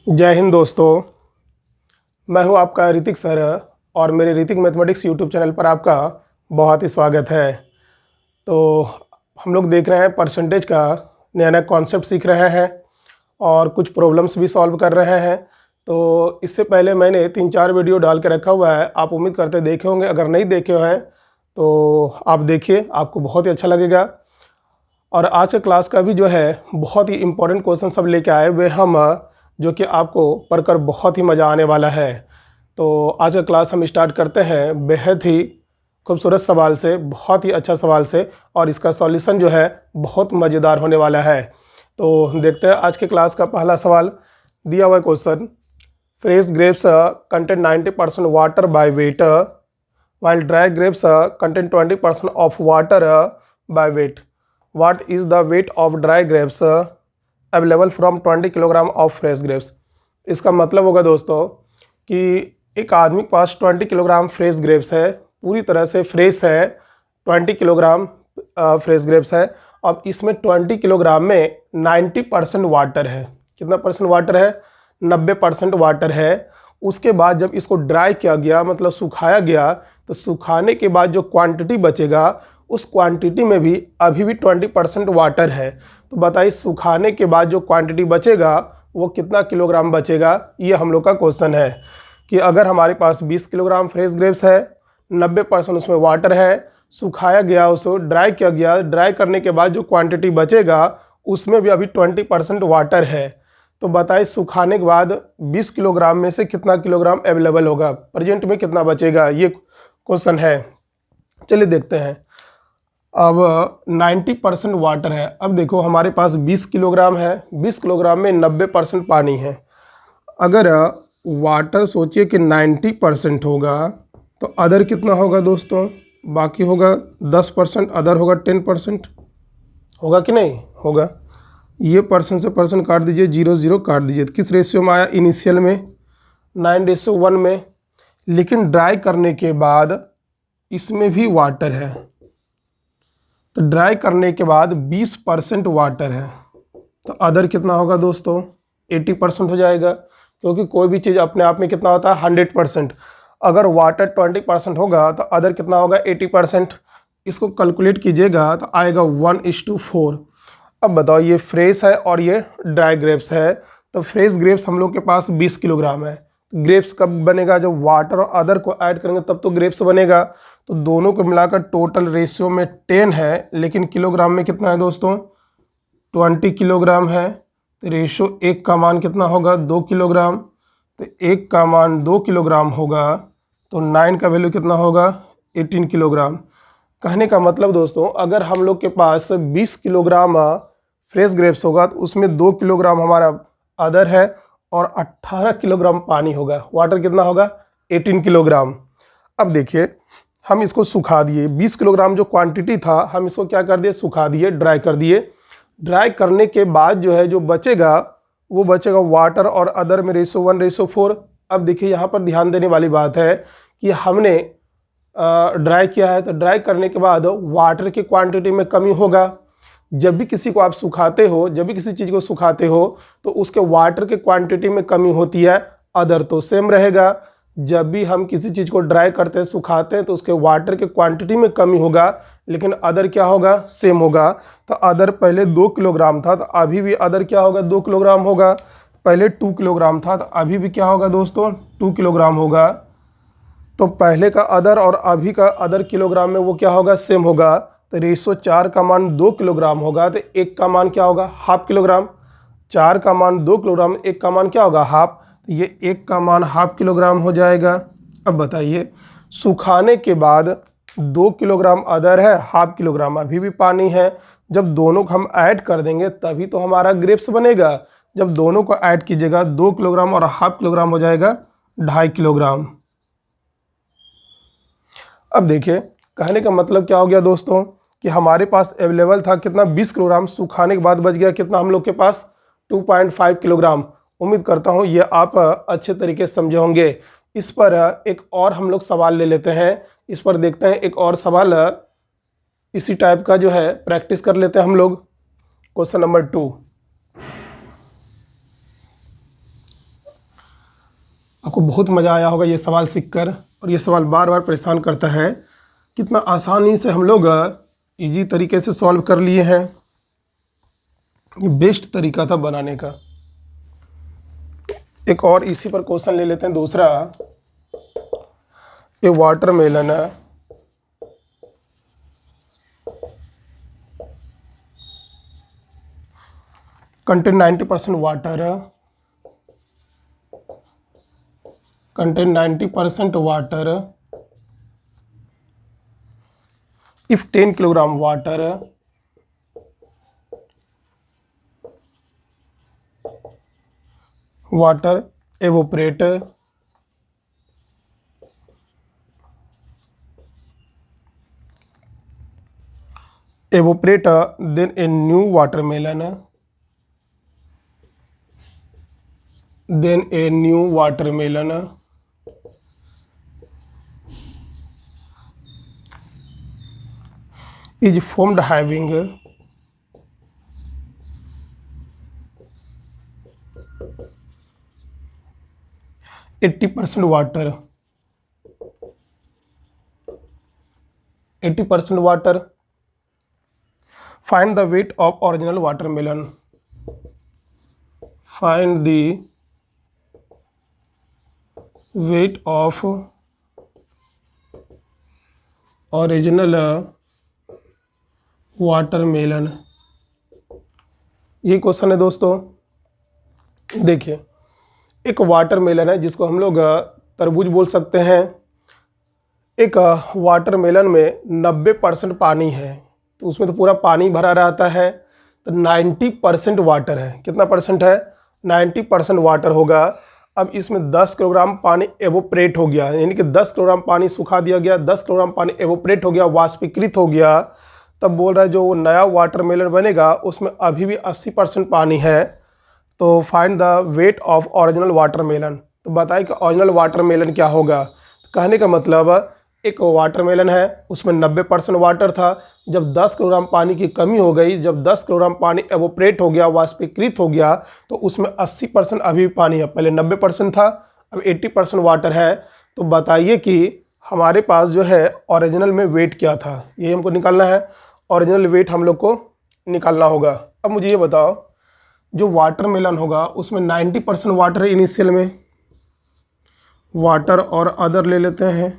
जय हिंद दोस्तों। मैं हूं आपका ऋतिक सर और मेरे ऋतिक मैथमेटिक्स यूट्यूब चैनल पर आपका बहुत ही स्वागत है। तो हम लोग देख रहे हैं परसेंटेज का नया नया कॉन्सेप्ट सीख रहे हैं और कुछ प्रॉब्लम्स भी सॉल्व कर रहे हैं। तो इससे पहले मैंने 3-4 वीडियो डाल के रखा हुआ है, आप उम्मीद करते देखे होंगे। अगर नहीं देखे हैं तो आप देखिए, आपको बहुत ही अच्छा लगेगा। और आज का क्लास का भी जो है बहुत ही इम्पोर्टेंट क्वेश्चन सब लेके आए हुए हम, जो कि आपको पढ़कर बहुत ही मज़ा आने वाला है। तो आज का क्लास हम स्टार्ट करते हैं बेहद ही खूबसूरत सवाल से, बहुत ही अच्छा सवाल से, और इसका सॉल्यूशन जो है बहुत मज़ेदार होने वाला है। तो देखते हैं आज के क्लास का पहला सवाल। दिया हुआ question, fresh grapes contain 90% water by weight while dry grapes contain 20% of water by weight. What is the weight of dry grapes available from 20 kilogram of fresh grapes? इसका मतलब होगा दोस्तों कि एक आदमी के पास 20 किलोग्राम फ्रेश ग्रेप्स है, पूरी तरह से फ्रेश है। 20 किलोग्राम फ्रेश ग्रेप्स है। अब इसमें 20 किलोग्राम में 90% वाटर है। कितना परसेंट वाटर है? 90% वाटर है। उसके बाद जब इसको ड्राई किया गया, मतलब सुखाया गया, तो सुखाने के बाद जो क्वांटिटी बचेगा उस क्वांटिटी में भी अभी भी 20% वाटर है। तो बताइए सुखाने के बाद जो क्वांटिटी बचेगा वो कितना किलोग्राम बचेगा? ये हम लोग का क्वेश्चन है कि अगर हमारे पास 20 किलोग्राम फ्रेश ग्रेप्स है, 90% उसमें वाटर है, सुखाया गया, उसको ड्राई किया गया, ड्राई करने के बाद जो क्वांटिटी बचेगा उसमें भी अभी 20% वाटर है। तो बताइए सुखाने के बाद 20 किलोग्राम में से कितना किलोग्राम अवेलेबल होगा, प्रेजेंट में कितना बचेगा, ये क्वेश्चन है। चलिए देखते हैं। अब 90% वाटर है। अब देखो हमारे पास 20 किलोग्राम है, 20 किलोग्राम में 90% पानी है। अगर वाटर सोचिए कि 90% होगा तो अदर कितना होगा दोस्तों? बाकी होगा 10%, अदर होगा 10%। होगा कि नहीं होगा? ये परसेंट से परसेंट काट दीजिए, 0 काट दीजिए। तो किस रेशियो में आया? इनिशियल में 9:1 में। लेकिन ड्राई करने के बाद इसमें भी वाटर है, तो ड्राई करने के बाद 20% वाटर है, तो अदर कितना होगा दोस्तों? 80% हो जाएगा, क्योंकि कोई भी चीज़ अपने आप में कितना होता है? 100%। अगर वाटर 20% होगा तो अदर कितना होगा? 80%। इसको कैलकुलेट कीजिएगा तो आएगा 1:4। अब बताओ, ये फ्रेश है और ये ड्राई ग्रेप्स है। तो फ्रेश ग्रेप्स हम लोग के पास 20 किलोग्राम है। ग्रेप्स कब बनेगा? जब वाटर और अदर को ऐड करेंगे तब तो ग्रेप्स बनेगा। तो दोनों को मिलाकर टोटल रेशियो में 10 है, लेकिन किलोग्राम में कितना है दोस्तों? 20 किलोग्राम है। तो रेशियो 1 का मान कितना होगा? 2 किलोग्राम। तो 1 का मान 2 किलोग्राम होगा, तो 9 का वैल्यू कितना होगा? 18 किलोग्राम। कहने का मतलब दोस्तों, अगर हम लोग के पास 20 किलोग्राम फ्रेश ग्रेप्स होगा तो उसमें 2 किलोग्राम हमारा अदर है और 18 किलोग्राम पानी होगा। वाटर कितना होगा? 18 किलोग्राम। अब देखिए, हम इसको सुखा दिए। 20 किलोग्राम जो क्वांटिटी था हम इसको क्या कर दिए? सुखा दिए, ड्राई कर दिए। ड्राई करने के बाद जो है जो बचेगा वो बचेगा वाटर और अदर में रेशो 1:4। अब देखिए यहाँ पर ध्यान देने वाली बात है कि हमने ड्राई किया है, तो ड्राई करने के बाद वाटर की क्वांटिटी में कमी होगा। जब भी किसी को आप सुखाते हो, जब भी किसी चीज़ को सुखाते हो तो उसके वाटर के क्वांटिटी में कमी होती है, अदर तो सेम रहेगा। जब भी हम किसी चीज़ को ड्राई करते हैं, सुखाते हैं, तो उसके वाटर के क्वांटिटी में कमी होगा, लेकिन अदर क्या होगा? सेम होगा। तो अदर पहले 2 किलोग्राम था, तो अभी भी अदर क्या होगा? 2 किलोग्राम होगा। पहले 2 किलोग्राम था, तो अभी भी क्या होगा दोस्तों? 2 किलोग्राम होगा। तो पहले का अदर और अभी का अदर किलोग्राम में वो क्या होगा? सेम होगा। तो रेशो 4 का मान 2 किलोग्राम होगा, तो 1 का मान क्या होगा? Half kilogram. 4 का मान 2 किलोग्राम, 1 का मान क्या होगा? हाफ। तो ये 1 का मान हाफ किलोग्राम हो जाएगा। अब बताइए, सुखाने के बाद 2 किलोग्राम अदर है, हाफ किलोग्राम अभी भी पानी है। जब दोनों को हम ऐड कर देंगे तभी तो हमारा ग्रेप्स बनेगा। जब दोनों को ऐड कीजिएगा, 2 किलोग्राम और हाफ किलोग्राम हो जाएगा 2.5 किलोग्राम। अब देखिए, कहने का मतलब क्या हो गया दोस्तों कि हमारे पास अवेलेबल था कितना? 20 किलोग्राम। सुखाने के बाद बच गया कितना हम लोग के पास? 2.5 किलोग्राम। उम्मीद करता हूँ ये आप अच्छे तरीके से समझे होंगे। इस पर एक और हम लोग सवाल ले लेते हैं। इस पर देखते हैं एक और सवाल इसी टाइप का जो है प्रैक्टिस कर लेते हैं हम लोग। Question number 2। आपको बहुत मज़ा आया होगा ये सवाल सीखकर, और ये सवाल बार बार परेशान करता है। कितना आसानी से हम लोग इजी तरीके से सॉल्व कर लिए हैं। ये बेस्ट तरीका था बनाने का। एक और इसी पर क्वेश्चन ले लेते हैं दूसरा। ए watermelon contain 90% water, contain 90% water. If 10 kilogram water evaporate, then a new watermelon is formed having 80% water. 80% water. Find the weight of original watermelon. Find the weight of original watermelon. ये question है दोस्तों। देखिए, एक watermelon है जिसको हम लोग तरबूज बोल सकते हैं। एक वाटरमेलन में 90% पानी है, तो उसमें तो पूरा पानी भरा रहता है, तो 90% वाटर है। कितना परसेंट है? 90% वाटर होगा। अब इसमें 10 किलोग्राम पानी एवोपरेट हो गया, यानी कि 10 किलोग्राम पानी सुखा दिया गया, 10 किलोग्राम पानी एवोपरेट हो गया, वाष्पीकृत हो गया। तब बोल रहा है जो नया वाटरमेलन बनेगा उसमें अभी भी 80% पानी है। तो find the weight of original watermelon. तो बताइए कि ओरिजिनल वाटरमेलन क्या होगा। तो कहने का मतलब एक वाटरमेलन है, उसमें 90% वाटर था। जब 10 किलोग्राम पानी की कमी हो गई, जब 10 किलोग्राम पानी एवोपरेट हो गया, वाष्पीकृत हो गया, तो उसमें 80% अभी भी पानी है। पहले 90% था, अब 80% वाटर है। तो बताइए कि हमारे पास जो है ओरिजिनल में वेट क्या था, ये हमको निकालना है। ओरिजिनल वेट हम लोग को निकालना होगा। अब मुझे ये बताओ, जो वाटरमेलन होगा उसमें 90% वाटर है इनिशियल में, वाटर और अदर ले लेते हैं।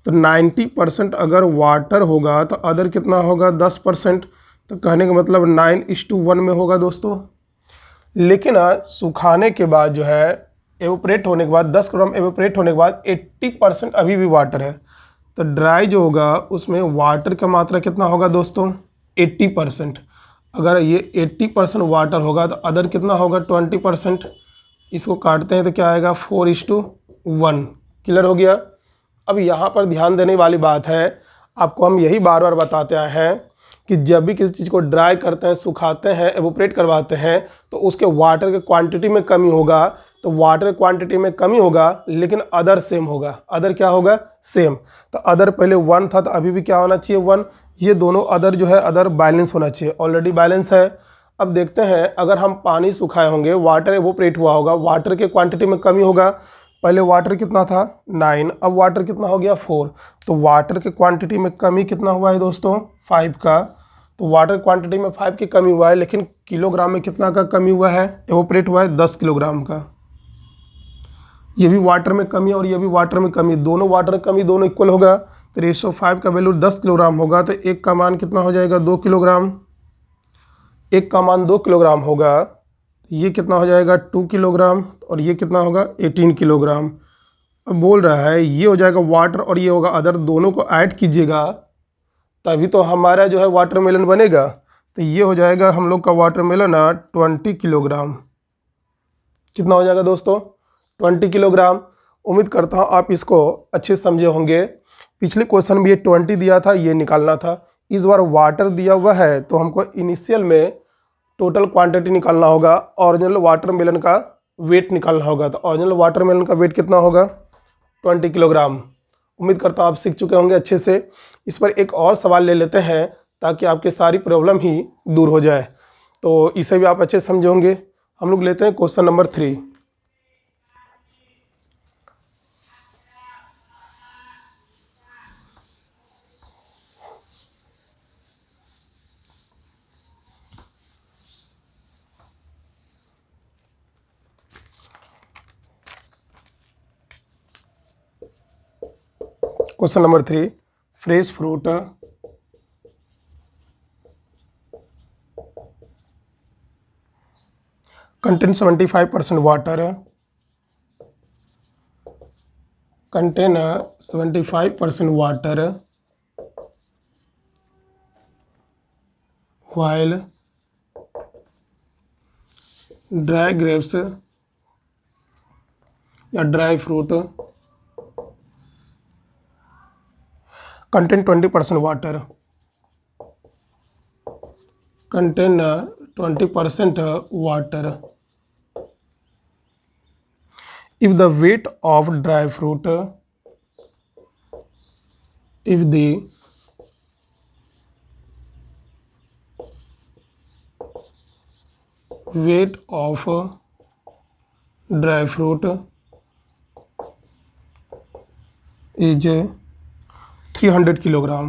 तो 90% अगर वाटर होगा तो अदर कितना होगा? 10%। तो कहने का मतलब 9:1 में होगा दोस्तों। लेकिन सुखाने के बाद जो है, एवोपरेट होने के बाद, 10 किलोग्राम एवोपरेट होने के बाद 80% अभी भी वाटर है। तो ड्राई जो होगा उसमें वाटर का मात्रा कितना होगा दोस्तों? 80%। अगर ये 80% वाटर होगा तो अदर कितना होगा? 20%। इसको काटते हैं तो क्या आएगा? 4:1। क्लियर हो गया। अब यहाँ पर ध्यान देने वाली बात है, आपको हम यही बार बार बताते आए हैं कि जब भी किसी चीज़ को ड्राई करते हैं, सुखाते हैं, एवोपरेट करवाते हैं, तो उसके वाटर के क्वांटिटी में कमी होगा। तो वाटर क्वांटिटी में कमी होगा लेकिन अदर सेम होगा। अदर क्या होगा? सेम। तो अदर पहले 1 था, तो अभी भी क्या होना चाहिए? 1। ये दोनों अदर जो है अदर बैलेंस होना चाहिए। ऑलरेडी बैलेंस है। अब देखते हैं, अगर हम पानी सुखाए होंगे, वाटर एवोपरेट हुआ होगा, वाटर के क्वांटिटी में कमी होगा। पहले वाटर कितना था? 9, अब वाटर कितना हो गया? 4। तो वाटर के क्वांटिटी में कमी कितना हुआ है दोस्तों? 5 का। तो वाटर क्वांटिटी में 5 की कमी हुआ है, लेकिन किलोग्राम में कितना का कमी हुआ है? एवोपरेट हुआ है 10 किलोग्राम का। ये भी वाटर में कमी और ये भी वाटर में कमी, दोनों वाटर में कमी, दोनों इक्वल होगा। तो रेशो 5 का वैल्यू 10 किलोग्राम होगा, तो एक का मान कितना हो जाएगा? 2 किलोग्राम। एक का मान 2 किलोग्राम होगा, ये कितना हो जाएगा? 2 किलोग्राम। और ये कितना होगा? 18 किलोग्राम। अब बोल रहा है ये हो जाएगा वाटर और ये होगा अदर, दोनों को ऐड कीजिएगा तभी तो हमारा जो है वाटरमेलन बनेगा। तो ये हो जाएगा हम लोग का वाटरमेलन 20 किलोग्राम। कितना हो जाएगा दोस्तों? 20 किलोग्राम। उम्मीद करता हूँ आप इसको अच्छे समझे होंगे। पिछले क्वेश्चन में ये 20 दिया था, ये निकालना था। इस बार वाटर दिया हुआ है तो हमको इनिशियल में टोटल क्वांटिटी निकालना होगा, ओरिजिनल वाटरमेलन का वेट निकालना होगा। तो ओरिजिनल वाटरमेलन का वेट कितना होगा? 20 किलोग्राम। उम्मीद करता हूँ आप सीख चुके होंगे अच्छे से। इस पर एक और सवाल ले लेते हैं ताकि आपकी सारी प्रॉब्लम ही दूर हो जाए, तो इसे भी आप अच्छे से समझे होंगे। हम लोग लेते हैं question number 3। Question number 3, fresh fruit contain 75% water, contain 75% water, while dry grapes या dry fruit contain 20% water, contain 20% water. If the weight of dry fruit, if the weight of dry fruit is 300 kilogram,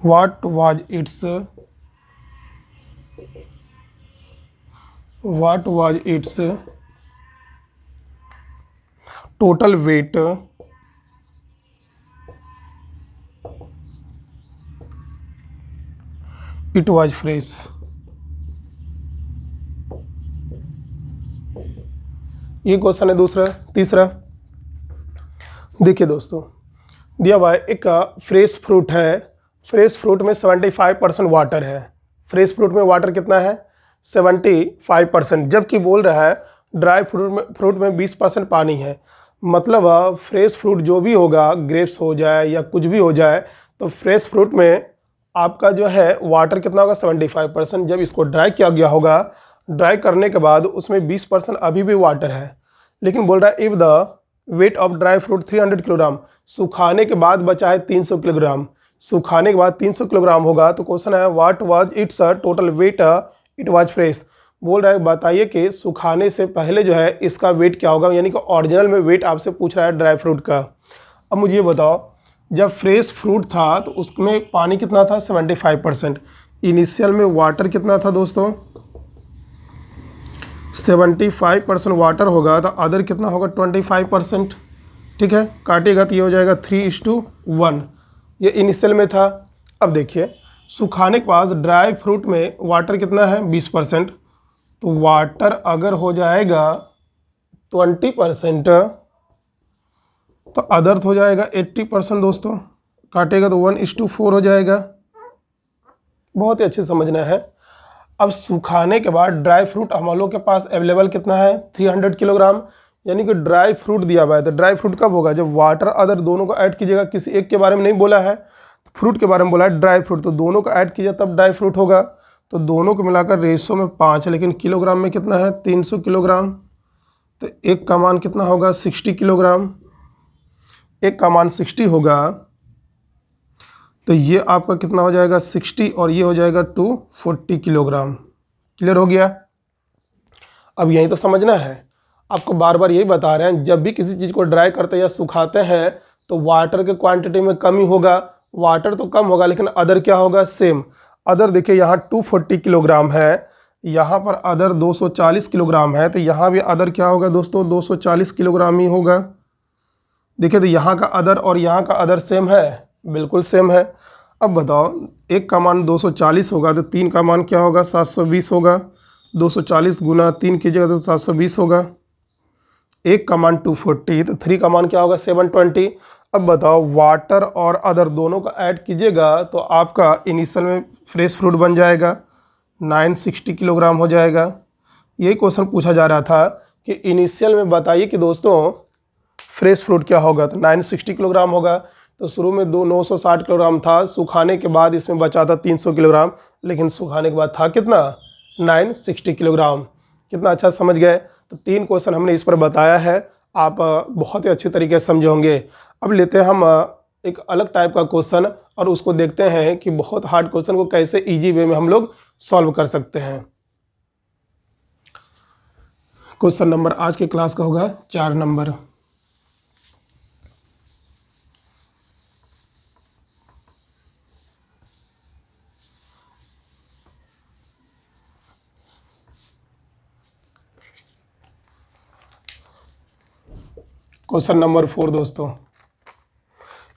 what was its total weight it was fresh. ये question है दूसरा। तीसरा देखिए दोस्तों, दिया हुआ है एक फ्रेश फ्रूट है, फ्रेश फ्रूट में 75% वाटर है। फ्रेश फ्रूट में वाटर कितना है? 75%, जबकि बोल रहा है ड्राई फ्रूट में 20% पानी है। मतलब फ्रेश फ्रूट जो भी होगा, ग्रेप्स हो जाए या कुछ भी हो जाए, तो फ्रेश फ्रूट में आपका जो है वाटर कितना होगा? 75%। जब इसको ड्राई किया गया होगा, ड्राई करने के बाद उसमें 20% अभी भी वाटर है। लेकिन बोल रहा है if the weight of dry fruit 300 kilogram, सुखाने के बाद बचा है 300 किलोग्राम, सुखाने के बाद 300 किलोग्राम होगा। तो क्वेश्चन है what was it's total weight it was fresh. बोल रहा है बताइए कि सुखाने से पहले जो है इसका वेट क्या होगा, यानी कि ओरिजिनल में वेट आपसे पूछ रहा है ड्राई फ्रूट का। अब मुझे ये बताओ, जब फ्रेश फ्रूट था तो उसमें पानी कितना था? 75%। इनिशियल में वाटर कितना था दोस्तों? 75% वाटर होगा, तो अदर कितना होगा? 25%। ठीक है, काटेगा तो ये हो जाएगा 3:1। ये इनिशियल में था। अब देखिए सुखाने के पास ड्राई फ्रूट में वाटर कितना है? 20%। तो वाटर अगर हो जाएगा 20%, तो अदर हो जाएगा 80% दोस्तों। काटेगा तो 1:4 हो जाएगा। बहुत ही अच्छे समझना है। अब सुखाने के बाद ड्राई फ्रूट हम लोग के पास अवेलेबल कितना है? 300 किलोग्राम। यानी कि ड्राई फ्रूट दिया हुआ है, तो ड्राई फ्रूट कब होगा? जब वाटर अदर दोनों को ऐड कीजिएगा। किसी एक के बारे में नहीं बोला है, फ्रूट के बारे में बोला है ड्राई फ्रूट, तो दोनों को ऐड कीजिए तब ड्राई फ्रूट होगा। तो दोनों को मिलाकर रेशो में 5 है, लेकिन किलोग्राम में कितना है? 300 किलोग्राम। तो एक का मान कितना होगा? 60 किलोग्राम। एक का मान 60 होगा, तो ये आपका कितना हो जाएगा? 60, और ये हो जाएगा 240 किलोग्राम। क्लियर हो गया? अब यही तो समझना है। आपको बार बार यही बता रहे हैं, जब भी किसी चीज़ को ड्राई करते हैं या सुखाते हैं तो वाटर के क्वांटिटी में कमी होगा। वाटर तो कम होगा, लेकिन अदर क्या होगा? सेम। अदर देखिए यहाँ 240 किलोग्राम है, यहाँ पर अदर 240 किलोग्राम है, तो यहाँ भी अदर क्या होगा दोस्तों? 240 किलोग्राम ही होगा। देखिए तो यहाँ का अदर और यहाँ का अदर सेम है, बिल्कुल सेम है। अब बताओ, एक का मान 240 होगा तो तीन का मान क्या होगा? 720 होगा। 240 गुना 3 कीजिएगा तो 720 होगा। एक का मान 240, तो 3 का मान क्या होगा? 720। अब बताओ, वाटर और अदर दोनों का ऐड कीजिएगा तो आपका इनिशियल में फ्रेश फ्रूट बन जाएगा, 960 किलोग्राम हो जाएगा। यही क्वेश्चन पूछा जा रहा था कि इनिशियल में बताइए कि दोस्तों फ्रेश फ्रूट क्या होगा, तो 960 किलोग्राम होगा। तो शुरू में 960 किलोग्राम था, सुखाने के बाद इसमें बचा था 300 किलोग्राम, लेकिन सुखाने के बाद था कितना? 960 किलोग्राम। कितना अच्छा समझ गए? तो 3 क्वेश्चन हमने इस पर बताया है, आप बहुत ही अच्छे तरीके से समझे होंगे। अब लेते हैं हम एक अलग टाइप का क्वेश्चन और उसको देखते हैं कि बहुत हार्ड क्वेश्चन को कैसे इजी वे में हम लोग सॉल्व कर सकते हैं। क्वेश्चन नंबर आज के क्लास का होगा 4 नंबर। क्वेश्चन नंबर 4 दोस्तों,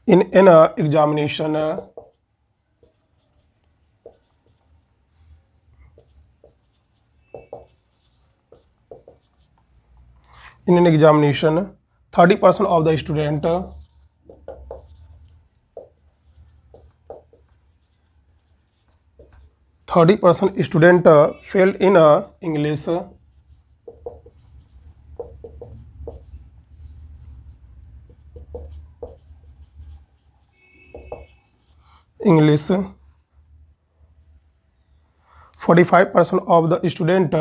in an examination in an examination 30% of the student failed in English. English 45% of the student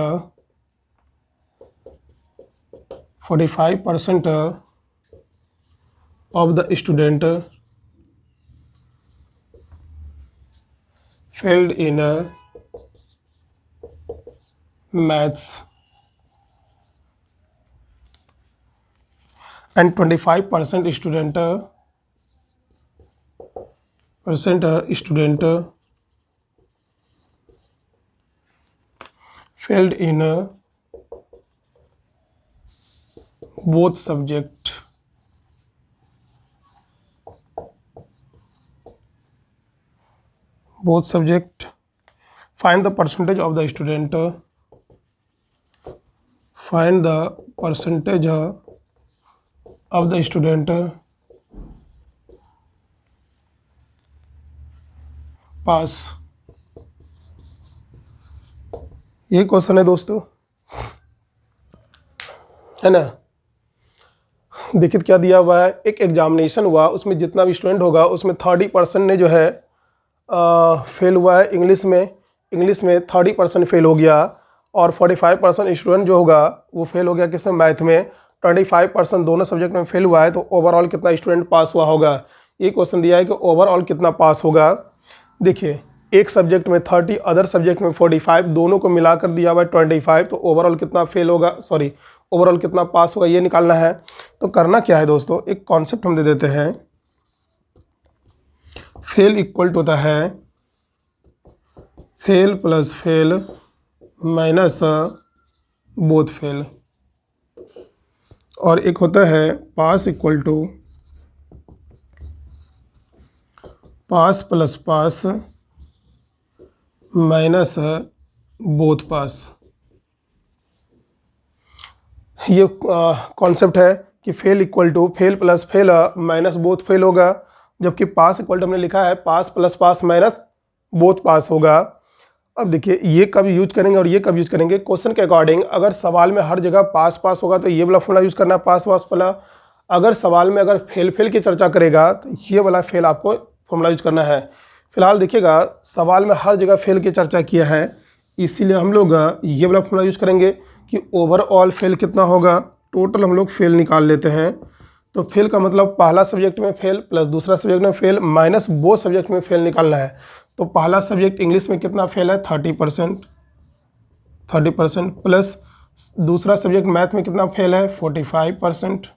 45% of the student failed in maths and 25% student failed in both subject. Find the percentage of the student. Find the percentage of the student पास। ये question है दोस्तों, है ना। देखिए क्या दिया हुआ है, एक एग्जामिनेशन हुआ, उसमें जितना भी स्टूडेंट होगा उसमें 30% ने जो है फेल हुआ है इंग्लिश में 30% फेल हो गया, और 45% स्टूडेंट जो होगा वो फेल हो गया किसमें, मैथ में। 25% दोनों सब्जेक्ट में फेल हुआ है, तो ओवरऑल कितना स्टूडेंट पास हुआ होगा। ये क्वेश्चन दिया है कि ओवरऑल कितना पास होगा। देखिए एक सब्जेक्ट में 30, अदर सब्जेक्ट में 45, दोनों को मिलाकर दिया हुआ है 25, तो ओवरऑल कितना फेल होगा, सॉरी ओवरऑल कितना पास होगा, ये निकालना है। तो करना क्या है दोस्तों, एक कॉन्सेप्ट हम दे देते हैं, फेल इक्वल टू होता है fail plus fail minus both fail, और एक होता है pass equal to pass plus pass minus both pass. ये कॉन्सेप्ट है कि fail equal to fail plus fail minus both fail होगा, जबकि पास इक्वल टू हमने लिखा है pass plus pass minus both pass होगा। अब देखिए ये कब यूज करेंगे और ये कब यूज करेंगे, क्वेश्चन के अकॉर्डिंग। अगर सवाल में हर जगह पास पास होगा तो ये वाला फॉर्मूला यूज करना है, पास पास वाला। अगर सवाल में अगर फेल फेल की चर्चा करेगा तो ये वाला फेल आपको फॉर्मूला यूज करना है। फिलहाल देखिएगा सवाल में हर जगह फेल की चर्चा किया है, इसीलिए हम लोग ये वाला फॉर्मूला यूज करेंगे कि ओवरऑल फेल कितना होगा। टोटल हम लोग फेल निकाल लेते हैं, तो फेल का मतलब पहला सब्जेक्ट में फेल प्लस दूसरा सब्जेक्ट में फेल माइनस बोथ सब्जेक्ट में फेल निकालना है। तो पहला सब्जेक्ट इंग्लिश में कितना फेल है, 30% प्लस दूसरा सब्जेक्ट मैथ में कितना फेल है, 45%।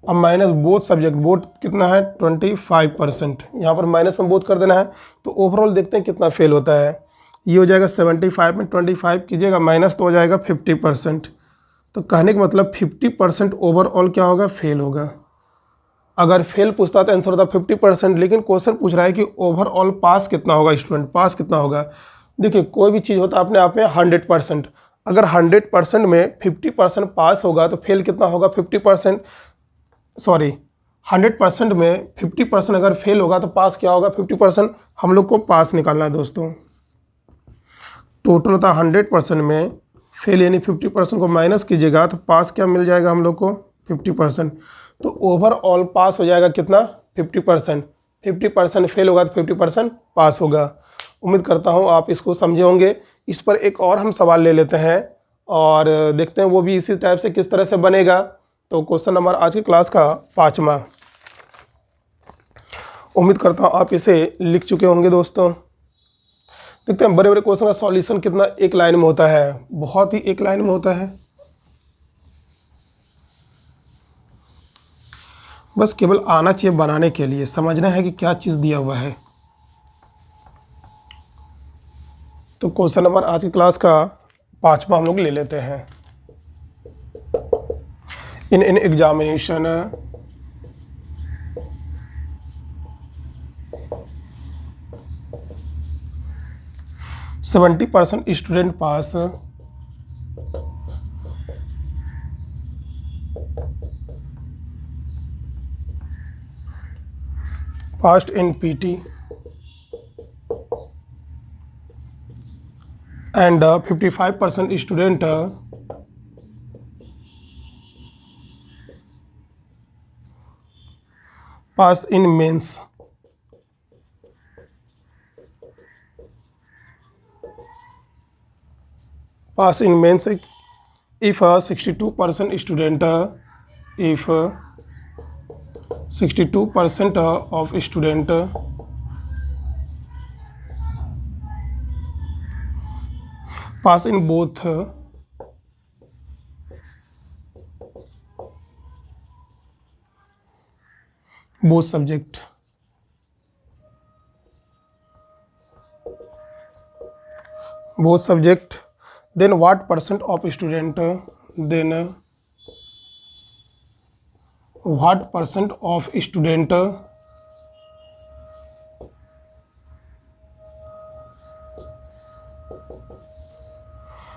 अब माइनस बोथ सब्जेक्ट, बोथ कितना है, 25%। यहाँ पर माइनस में बोथ कर देना है, तो ओवरऑल देखते हैं कितना फेल होता है। ये हो जाएगा 75 में 25 कीजिएगा माइनस, तो हो जाएगा 50%। तो कहने का मतलब 50% ओवरऑल क्या होगा, फेल होगा। अगर फेल पूछता तो आंसर होता 50%, लेकिन क्वेश्चन पूछ रहा है कि ओवरऑल पास कितना होगा, स्टूडेंट पास कितना होगा। देखिए कोई भी चीज़ होता है अपने आप में 100%, अगर 100% में 50% पास होगा तो फेल कितना होगा, 50%, सॉरी 100% में 50% अगर फेल होगा तो पास क्या होगा, 50%। हम लोग को पास निकालना है दोस्तों। टोटल होता है 100% में फेल, यानी 50% को माइनस कीजिएगा तो पास क्या मिल जाएगा हम लोग को, 50%। तो ओवरऑल पास हो जाएगा कितना, 50%। 50% फेल होगा तो 50% पास होगा। उम्मीद करता हूँ आप इसको समझे होंगे। इस पर एक और हम सवाल ले लेते हैं और देखते हैं वो भी इसी टाइप से किस तरह से बनेगा। तो क्वेश्चन नंबर आज की क्लास का 5वां, उम्मीद करता हूँ आप इसे लिख चुके होंगे दोस्तों। देखते हैं बड़े बड़े क्वेश्चन का सॉल्यूशन कितना एक लाइन में होता है, बहुत ही एक लाइन में होता है। बस केवल आना चाहिए बनाने के लिए, समझना है कि क्या चीज़ दिया हुआ है। तो क्वेश्चन नंबर आज की क्लास का 5वां हम लोग ले लेते हैं। इन examination 70% student pass passed in PT and 55% student passed in mains. Pass in mains if 62% student if 62% of student pass in both subject. Then what percent of student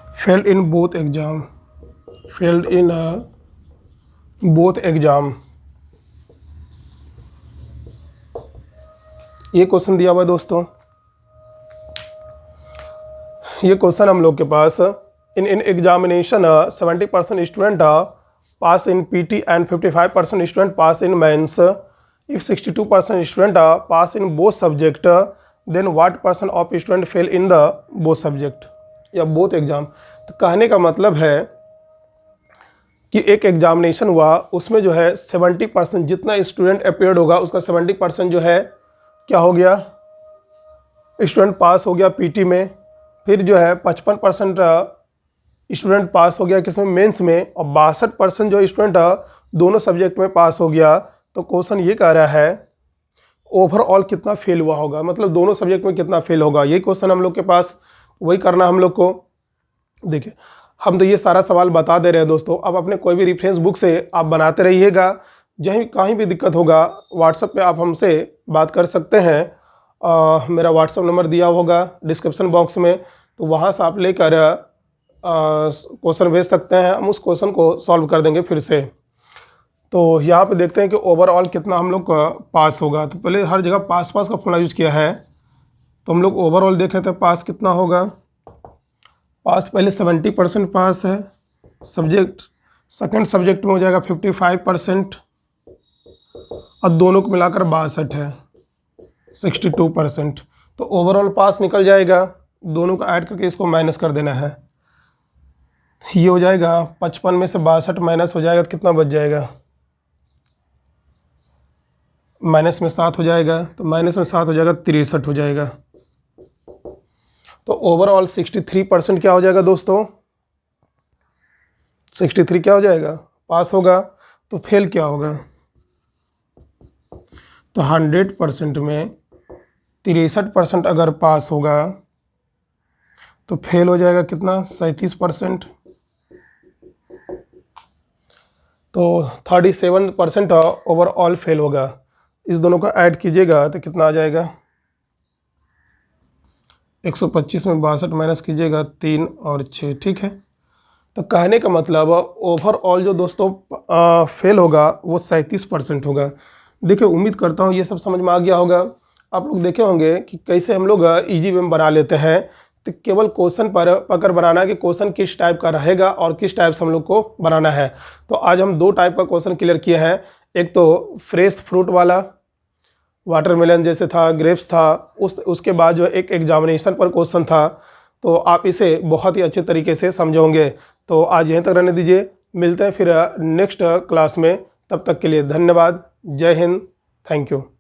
failed in both exam. ये question दिया हुआ है दोस्तों। ये question हम लोग के पास in examination 70% student pass in PT and 55% student pass in mains. If 62% student pass in both subject then what percent of student fail in the both subject या बोथ एग्जाम। तो कहने का मतलब है कि एक एग्जामिनेशन हुआ, उसमें जो है 70% जितना स्टूडेंट अपीयर्ड होगा उसका 70% जो है क्या हो गया, स्टूडेंट पास हो गया पीटी में। फिर जो है 55% स्टूडेंट पास हो गया किसमें, मेंस में, और 62% जो स्टूडेंट दोनों सब्जेक्ट में पास हो गया। तो क्वेश्चन ये कह रहा है ओवरऑल कितना फेल हुआ होगा, मतलब दोनों सब्जेक्ट में कितना फेल होगा। ये क्वेश्चन हम लोग के पास वही करना हम लोग को। देखिए हम तो ये सारा सवाल बता दे रहे हैं दोस्तों, अब अपने कोई भी रेफरेंस बुक से आप बनाते रहिएगा। जहीं कहीं भी दिक्कत होगा व्हाट्सएप पे आप हमसे बात कर सकते हैं। मेरा व्हाट्सएप नंबर दिया होगा डिस्क्रिप्शन बॉक्स में, तो वहाँ से आप लेकर क्वेश्चन भेज सकते हैं, हम उस क्वेश्चन को सॉल्व कर देंगे फिर से। तो यहाँ पे देखते हैं कि ओवरऑल कितना हम लोग का पास होगा। तो पहले हर जगह पास का फॉर्मूला यूज किया है, तो हम लोग ओवरऑल देख रहे थे पास कितना होगा। पास पहले 70% पास है, सब्जेक्ट सेकंड सब्जेक्ट में हो जाएगा 55% और दोनों को मिलाकर 62 है 62%। तो ओवरऑल पास निकल जाएगा, दोनों को ऐड करके इसको माइनस कर देना है। ये हो जाएगा 55 में से 62 माइनस हो जाएगा तो कितना बच जाएगा, माइनस में 7 हो जाएगा, तो माइनस में 7 हो जाएगा 63 हो जाएगा। तो ओवरऑल 63% क्या हो जाएगा दोस्तों, 63 क्या हो जाएगा, पास होगा। तो फेल क्या होगा, तो 100% में 63% अगर पास होगा तो फेल हो जाएगा कितना, 37%। तो 37% ओवरऑल फेल होगा। इस दोनों का ऐड कीजिएगा तो कितना आ जाएगा, 125 में 62 माइनस कीजिएगा 3 और 6, ठीक है। तो कहने का मतलब ओवरऑल जो दोस्तों फेल होगा वो 37% होगा। देखिए उम्मीद करता हूँ ये सब समझ में आ गया होगा। आप लोग देखे होंगे कि कैसे हम लोग इजी वे में बना लेते हैं। तो केवल क्वेश्चन पर पकड़ बनाना है कि क्वेश्चन किस टाइप का रहेगा और किस टाइप से हम लोग को बनाना है। तो आज हम 2 टाइप का क्वेश्चन क्लियर किए हैं। एक तो फ्रेश फ्रूट वाला, वाटरमेलन जैसे था, ग्रेप्स था, उसके बाद जो एक एग्जामिनेशन पर क्वेश्चन था। तो आप इसे बहुत ही अच्छे तरीके से समझोगे। तो आज यहीं तक रहने दीजिए, मिलते हैं फिर नेक्स्ट क्लास में। तब तक के लिए धन्यवाद। जय हिंद, थैंक यू।